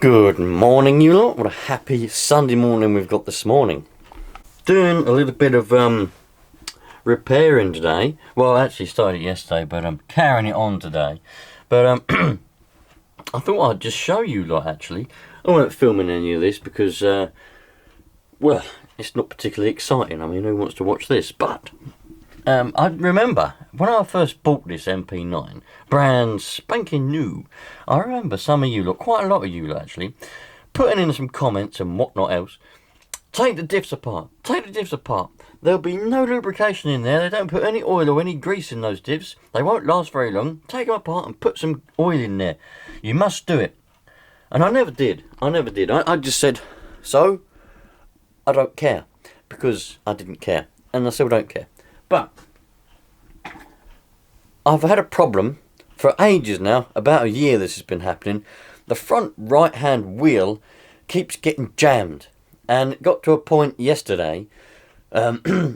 Good morning, you lot. What a happy Sunday morning we've got this morning. Doing a little bit of repairing today. Well, I actually started yesterday, but I'm carrying it on today. But I thought I'd just show you lot actually. I won't filming any of this because, well, it's not particularly exciting. I mean, who wants to watch this? But I remember when I first bought this MP9, brand spanking new, I remember some of you lot, quite a lot of you lot actually, putting in some comments and whatnot else. Take the diffs apart, take the diffs apart. There'll be no lubrication in there, they don't put any oil or any grease in those diffs, they won't last very long. Take them apart and put some oil in there. You must do it. And I never did, I just said, so, I don't care, because I didn't care, and I still don't care. But I've had a problem for ages now, about a year this has been happening. The front right hand wheel keeps getting jammed, and it got to a point yesterday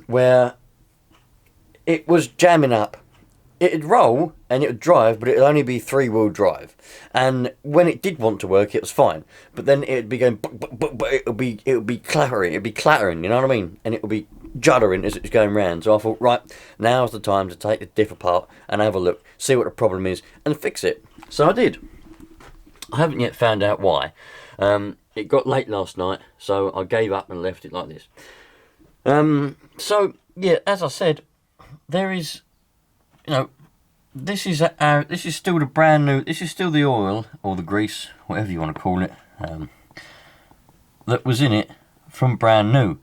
where it was jamming up. It'd roll and it would drive, but it'd only be 3-wheel drive. And when it did want to work, it was fine. But then it'd be going, it would be clattering, you know what I mean? And it would be juddering as it was going round. So I thought, right, now's the time to take the diff apart and have a look, see what the problem is, and fix it. So I did. I haven't yet found out why. It got late last night, so I gave up and left it like this. So yeah, as I said, there is, you know, this is still the brand new. This is still the oil or the grease, whatever you want to call it, that was in it from brand new.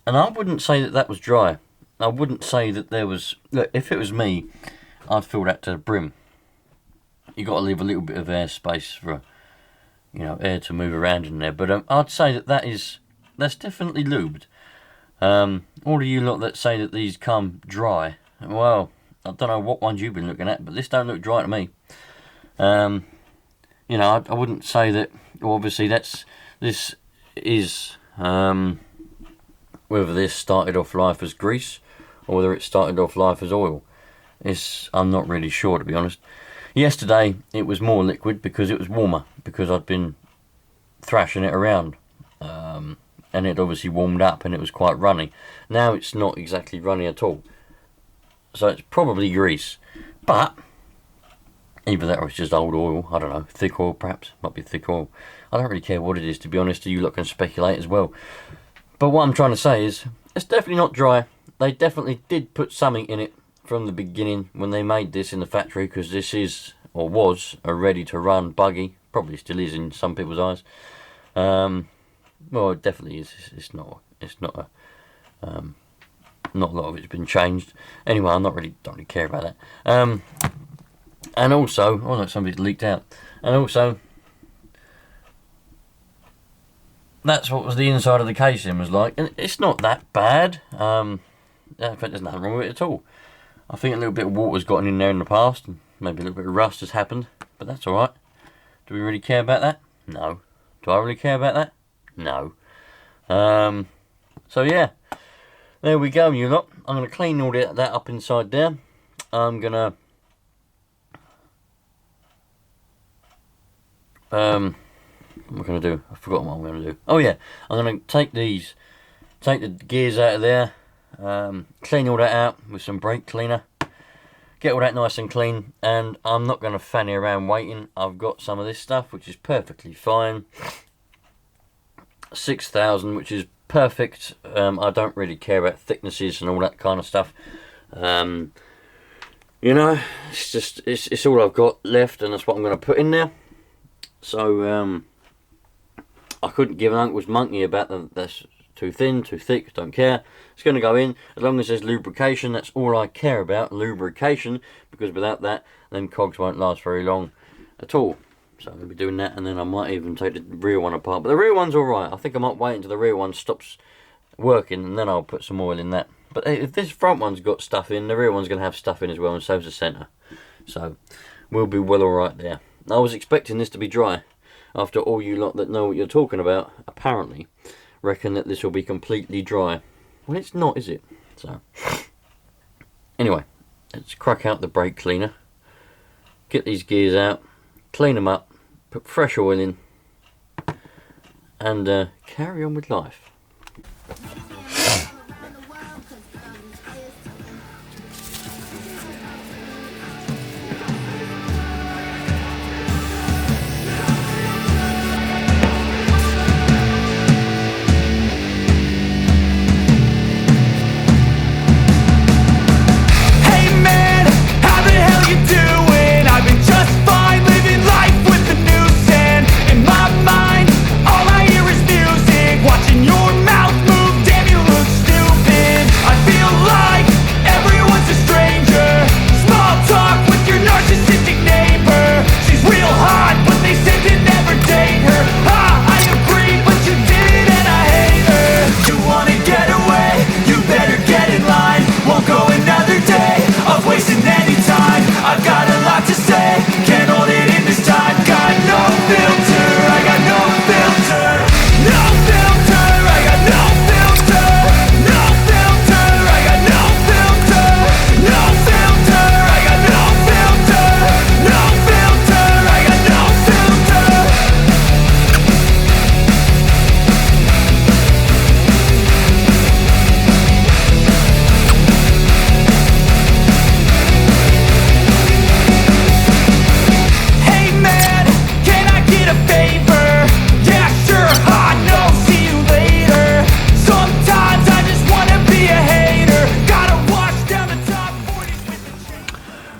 And I wouldn't say that that was dry. I wouldn't say that there was. Look, if it was me, I'd fill that to the brim. You got to leave a little bit of air space for, you know, air to move around in there. But I'd say that that's definitely lubed. All of you lot that say that these come dry, well, I don't know what ones you've been looking at, but this don't look dry to me. You know, I wouldn't say that. Well, obviously, this is whether this started off life as grease or whether it started off life as oil. I'm not really sure, to be honest. Yesterday it was more liquid because it was warmer, because I'd been thrashing it around, and it obviously warmed up and it was quite runny. Now it's not exactly runny at all. So it's probably grease, but either that or it's just old oil. I don't know, thick oil perhaps. Might be thick oil. I don't really care what it is, to be honest. You lot can speculate as well. But what I'm trying to say is, it's definitely not dry. They definitely did put something in it from the beginning when they made this in the factory, because this is, or was, a ready-to-run buggy. Probably still is in some people's eyes. Well, it definitely is. It's not a. Not a lot of it's been changed. Anyway, don't really care about that. And also, oh look, somebody's leaked out. And also, that's what was the inside of the casing was like, and it's not that bad. In fact, there's nothing wrong with it at all. I think a little bit of water's gotten in there in the past, and maybe a little bit of rust has happened, but that's all right. Do we really care about that? No. Do I really care about that? No. So yeah, there we go, you lot. I'm going to clean all that up inside there. I'm going to what am I going to do? I've forgotten what I'm going to do. Oh yeah, I'm going to take the gears out of there, clean all that out with some brake cleaner, get all that nice and clean, and I'm not going to fanny around waiting. I've got some of this stuff which is perfectly fine, 6,000, which is perfect. I don't really care about thicknesses and all that kind of stuff. You know, it's all I've got left, and that's what I'm going to put in there. So I couldn't give an uncle's monkey about that's too thin, too thick, don't care. It's going to go in as long as there's lubrication. That's all I care about, lubrication, because without that, them cogs won't last very long at all. So I'm going to be doing that, and then I might even take the rear one apart. But the rear one's alright. I think I might wait until the rear one stops working, and then I'll put some oil in that. But if this front one's got stuff in, the rear one's going to have stuff in as well, and so's the centre. So we'll be well alright there. I was expecting this to be dry. After all you lot that know what you're talking about, apparently, reckon that this will be completely dry. Well, it's not, is it? So, anyway, let's crack out the brake cleaner, get these gears out, clean them up, put fresh oil in, and carry on with life.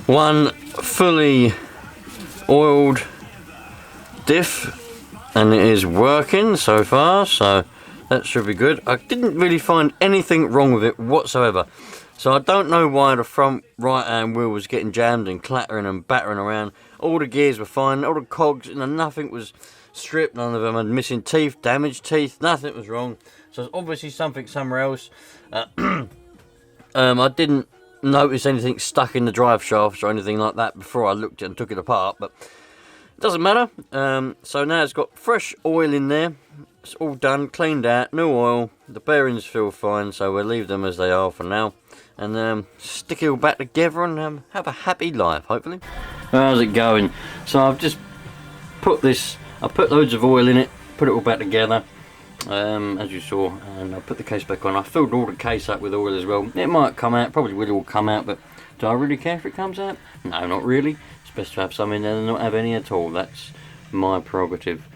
One fully oiled diff, and it is working so far, so that should be good. I didn't really find anything wrong with it whatsoever, so I don't know why the front right hand wheel was getting jammed and clattering and battering around. All the gears were fine, all the cogs, nothing was stripped, none of them had missing teeth, damaged teeth, nothing was wrong. So it's obviously something somewhere else. I didn't notice anything stuck in the drive shafts or anything like that before I looked and took it apart, but it doesn't matter. So now it's got fresh oil in there, it's all done, cleaned out, new oil, the bearings feel fine, so we'll leave them as they are for now and stick it all back together and have a happy life, hopefully. How's it going? So I've just put I put loads of oil in it, put it all back together, as you saw, and I put the case back on. I filled all the case up with oil as well. It might come out, probably will all come out, but do I really care if it comes out? No, not really. It's best to have some in there than not have any at all. That's my prerogative.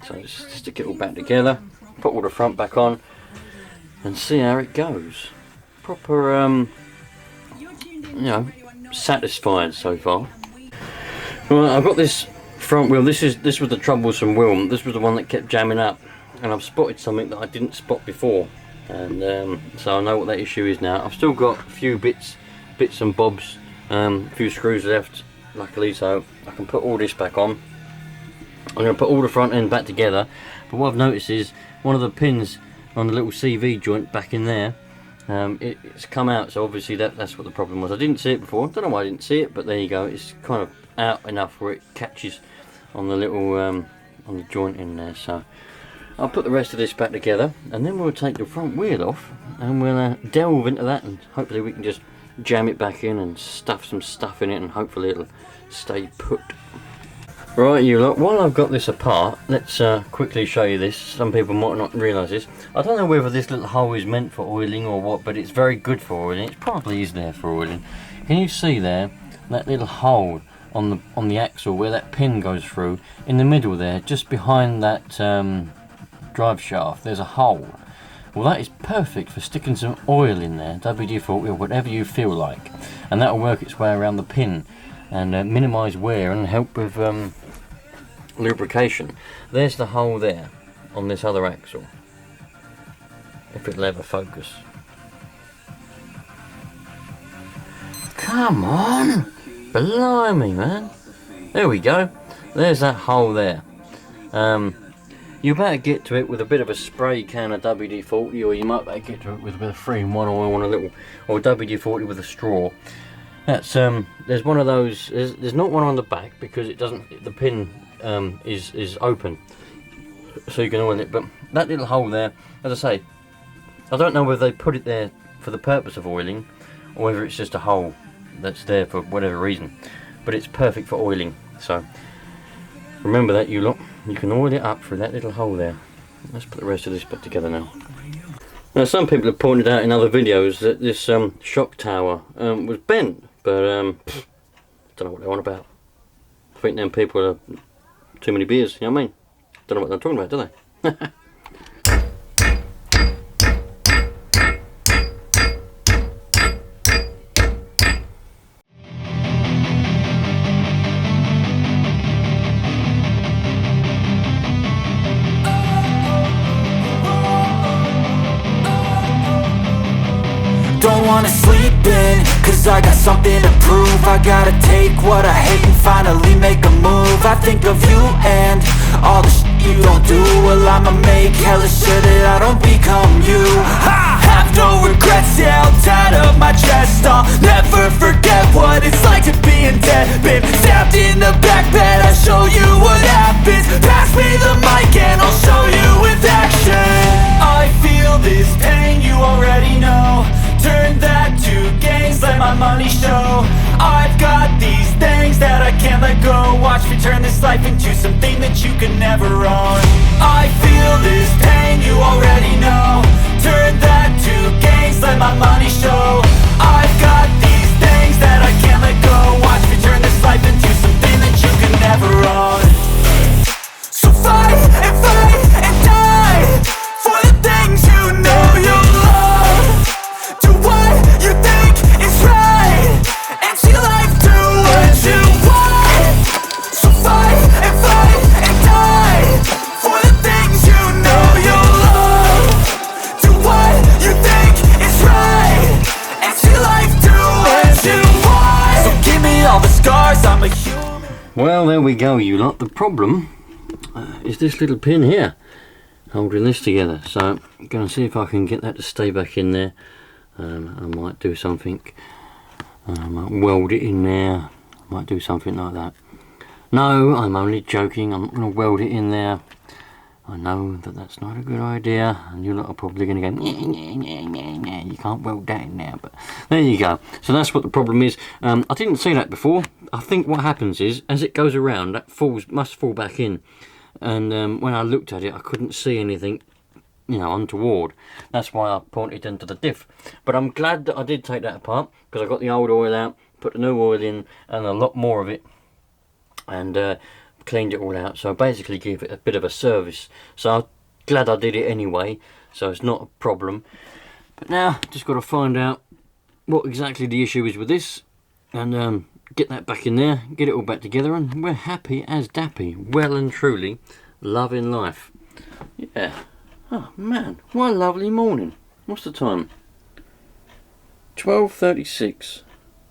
So just stick it all back together, put all the front back on, and see how it goes. Proper, you know, satisfied so far. Well, I've got this front wheel. This was the troublesome wheel. This was the one that kept jamming up, and I've spotted something that I didn't spot before, and so I know what that issue is now. I've still got a few bits and bobs, a few screws left, luckily, so I can put all this back on. I'm going to put all the front end back together, but what I've noticed is one of the pins on the little CV joint back in there, it's come out, so obviously that's what the problem was. I didn't see it before, don't know why I didn't see it, but there you go. It's kind of out enough where it catches on the little on the joint in there. So I'll put the rest of this back together, and then we'll take the front wheel off and we'll delve into that, and hopefully we can just jam it back in and stuff some stuff in it, and hopefully it'll stay put. Right, you lot, while I've got this apart, let's quickly show you this. Some people might not realise this. I don't know whether this little hole is meant for oiling or what, but it's very good for oiling. It probably is there for oiling. Can you see there, that little hole on the axle where that pin goes through? In the middle there, just behind that drive shaft, there's a hole. Well, that is perfect for sticking some oil in there, WD-40 or whatever you feel like, and that will work its way around the pin and minimise wear and help with lubrication. There's the hole there on this other axle, if it'll ever focus. Come on, blimey, man. There we go, there's that hole there. You better get to it with a bit of a spray can of WD-40, or you might better get to it with a bit of 3-in-1 oil and a little, or WD-40 with a straw. That's there's one of those. There's not one on the back because it doesn't. The pin is open, so you can oil it. But that little hole there, as I say, I don't know whether they put it there for the purpose of oiling, or whether it's just a hole that's there for whatever reason. But it's perfect for oiling. So remember that, you lot. You can oil it up through that little hole there. let's put the rest of this back together now. Now some people have pointed out in other videos that this shock tower was bent, but don't know what they're on about. I think them people are too many beers, you know what I mean? Don't know what they're talking about, do they? Don't wanna sleep in, cause I got something to prove. I gotta take what I hate and finally make a move. I think of you and all the shit you don't do. Well, I'ma make hella sure that I don't become you. I have no regrets, yeah, I'll tie up my chest. I'll never forget what it's like to be in debt. Been stabbed in the back bed, I'll show you what happens. Pass me the mic and I'll show you with action. I feel this pain, you already know. Turn that to gains, let my money show. I've got these things that I can't let go. Watch me turn this life into something that you can never own. I feel this pain, you already know. Turn that to gains, let my money show. I've got these things that I can't let go. Watch me turn this life into something that you can never own. So fight and die for the things you know you love. Do what you think is right, and see life do what you want. So fight and die for the things you know you love. Do what you think is right, and see life do what you want. So give me all the scars, I'm a human. Well, there we go, you lot. The problem is this little pin here holding this together. So I'm going to see if I can get that to stay back in there. I might do something, I might weld it in there, I might do something like that. No, I'm only joking, I'm not going to weld it in there. I know that that's not a good idea, and you lot are probably going to go, you can't weld that in there, but there you go. So that's what the problem is. I didn't see that before. I think what happens is, as it goes around, that must fall back in. And when I looked at it, I couldn't see anything, you know, untoward. That's why I pointed into the diff. But I'm glad that I did take that apart, because I got the old oil out, put the new oil in, and a lot more of it, and cleaned it all out. So I basically gave it a bit of a service. So I'm glad I did it anyway, so it's not a problem. But now just got to find out what exactly the issue is with this, and get that back in there, get it all back together, and we're happy as dappy, well and truly loving life. Yeah. Oh man, what a lovely morning. What's the time? 12:36.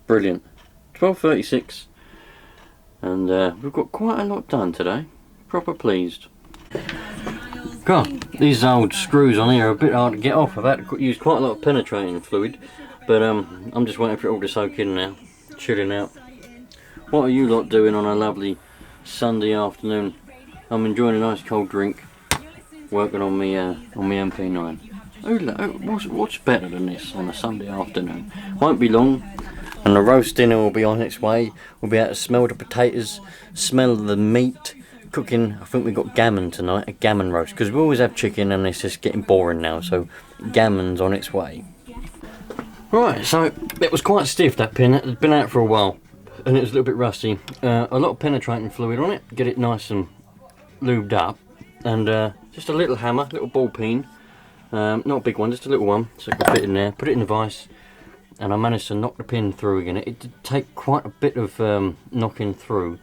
Brilliant. 12:36. And we've got quite a lot done today. Proper pleased. God, these old screws on here are a bit hard to get off. I've had to use quite a lot of penetrating fluid. But I'm just waiting for it all to soak in now. Chilling out. What are you lot doing on a lovely Sunday afternoon? I'm enjoying a nice cold drink. Working on me MP9. What's better than this on a Sunday afternoon? Won't be long, and the roast dinner will be on its way. We'll be able to smell the potatoes, smell the meat cooking. I think we've got gammon tonight, a gammon roast, because we always have chicken and it's just getting boring now, so gammon's on its way. Right, so it was quite stiff, that pin. It had been out for a while, and it was a little bit rusty. A lot of penetrating fluid on it, get it nice and lubed up, and just a little hammer, little ball peen, not a big one, just a little one, so it can fit in there. Put it in the vise, and I managed to knock the pin through again. It did take quite a bit of knocking through,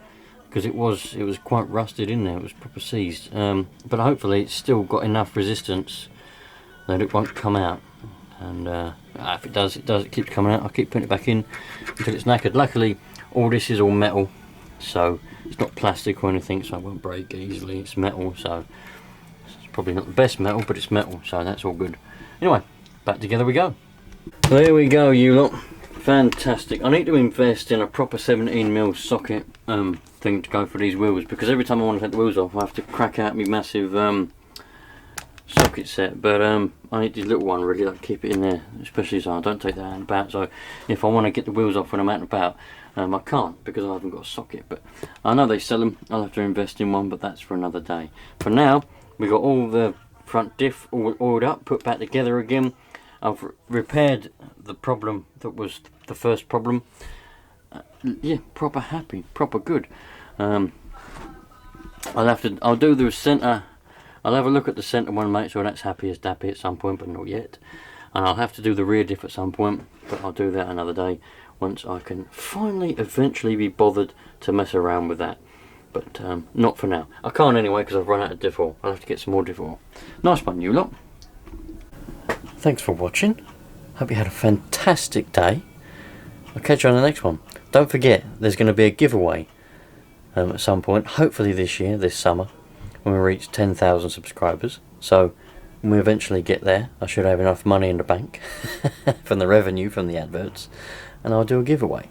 because it was quite rusted in there. It was proper seized, but hopefully it's still got enough resistance that it won't come out. And if it does, it keeps coming out. I'll keep putting it back in until it's knackered. Luckily, all this is all metal, so it's not plastic or anything, so it won't break easily. It's metal, so it's probably not the best metal, but it's metal, so that's all good. Anyway, back together we go. There we go, you lot. Fantastic. I need to invest in a proper 17mm socket thing to go for these wheels, because every time I want to take the wheels off, I have to crack out my massive socket set. But I need this little one really, like keep it in there, especially so I don't take that out and about. So if I want to get the wheels off when I'm out and about, I can't, because I haven't got a socket. But I know they sell them. I'll have to invest in one, but that's for another day. For now, we got all the front diff all oiled up, put back together again. I've repaired the problem that was the first problem. Yeah, proper happy, proper good. I'll do the centre. I'll have a look at the centre one, make sure that's happy as dappy at some point, but not yet. And I'll have to do the rear diff at some point, but I'll do that another day once I can finally eventually be bothered to mess around with that. But not for now. I can't anyway because I've run out of diff oil. I'll have to get some more diff oil. Nice one, you lot. Thanks for watching. Hope you had a fantastic day. I'll catch you on the next one. Don't forget, there's going to be a giveaway at some point, hopefully this year, this summer, when we reach 10,000 subscribers. So when we eventually get there, I should have enough money in the bank from the revenue from the adverts, and I'll do a giveaway.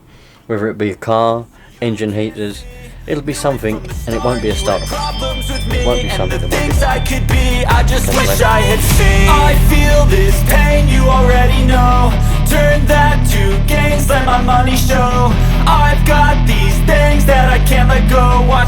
Whether it be a car, engine heaters, it'll be something, and it won't be a starter. It won't be something that might be I could be, I just wish I had seen. I feel this pain, you already know. Turn that to gains, let my money show.